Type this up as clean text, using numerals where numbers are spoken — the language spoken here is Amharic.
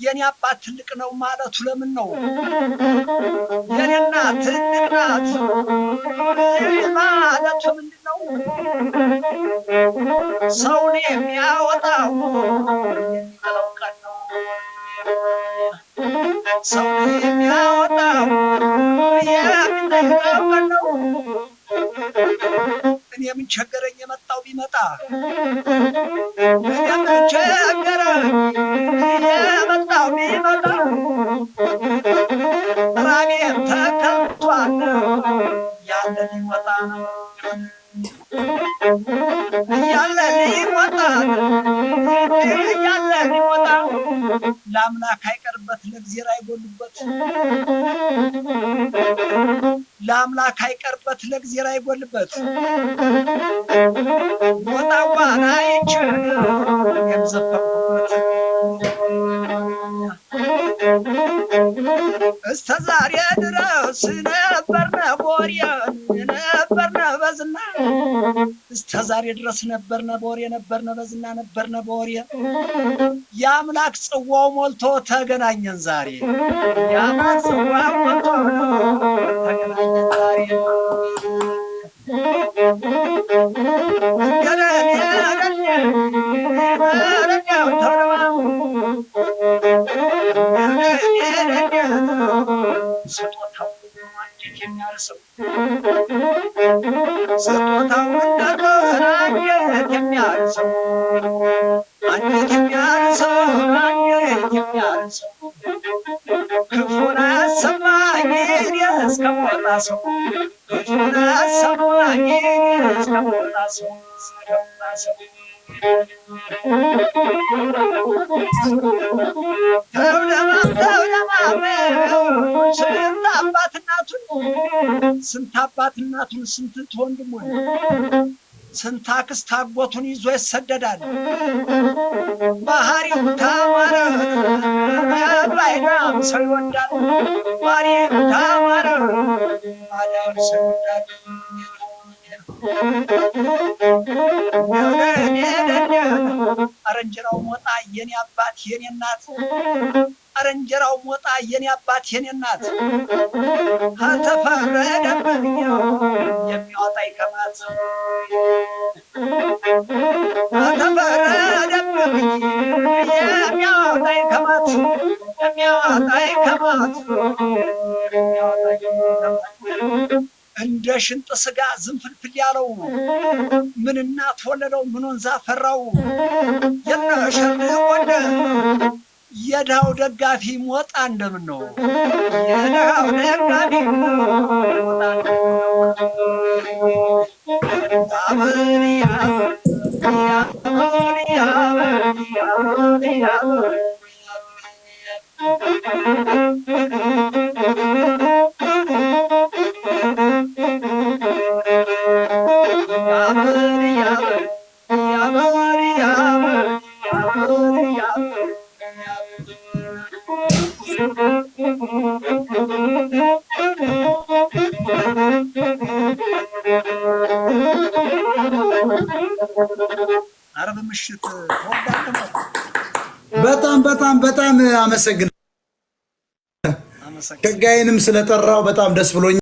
የኔ አባት ትልቅ ነው ማለቱ ለምን ነው? የኔ እናት ትልቅ ናት ማለቱ ምንድነው? ሰውን የሚያወጣው የሚበላው ቀን ነው። ሰውን የሚያወጣው የሚበላው ቀን ነው። እኔ ምን ቸገረኝ የመጣው ቢመጣ? እኔ ምን ቸገረኝ የመጣው ቢመጣ? ራቤን ተከልቷል ያለ ሊወጣ ነው ያለ ሊወጣ ያለ ሊወጣ ለአምላክ አይቀርበት ለእግዚአብሔር አይጎልበት ለአምላክ አይቀርበት ለእግዚአብሔር አይጎልበት ወጣዋና አይችል የምዘፈቁበት እስከ ዛሬ ድረስ ነበርነ ቦሬ ነበርነ በዝና እስከ ዛሬ ድረስ ነበርነ ቦሬ ነበርነ በዝና ነበርነ ቦሬ የአምላክ ጽዋው ሞልቶ ተገናኘን ዛሬ የአምላክ ጽዋው ሞልቶ ተገናኘን ዛሬ ስጦታው አንጀት የሚያርሰው ስጦታው አንጀት የሚያርሰው አንጀት የሚያርሰው አንጀት የሚያርሰው ክፉን አሰማኝ እስከሞላ ሰው ክፉን አሰማኝ እስከሞላ ሰው እስከሞላ ሰው ስንት አባት እናቱን ስንት ወንድሙን ስንት አክስት አጎቱን ይዞ ይሰደዳል። ባህሪው ታማረ ባይዳም ሰው ይወዳል። ባህሪው ታማረ ባይዳም ሰው ይወዳል። ኧረ እንጀራው ሞጣ የኔ አባት የኔ እናት ኧረ እንጀራው ሞጣ የኔ አባት የኔ እናት አልተፈረደብኝ የሚያወጣኝ ከማት አልተፈረደብኝ የሚያወጣኝ ከማት የሚያወጣኝ ከማት የሚያወጣኝ ከማት እንደ ሽንጥ ስጋ ዝንፍልፍል ያለው ምን እናት ወለደው ምን ወንዝ አፈራው የነሸር ወደ የዳው ደጋፊ ሞጣ እንደምን ነው የዳው ደጋፊ ሞጣ አመሪያ አረብ ምሽት በጣም አመሰግናለሁ። ሸጋዬንም ስለጠራው በጣም ደስ ብሎኛል።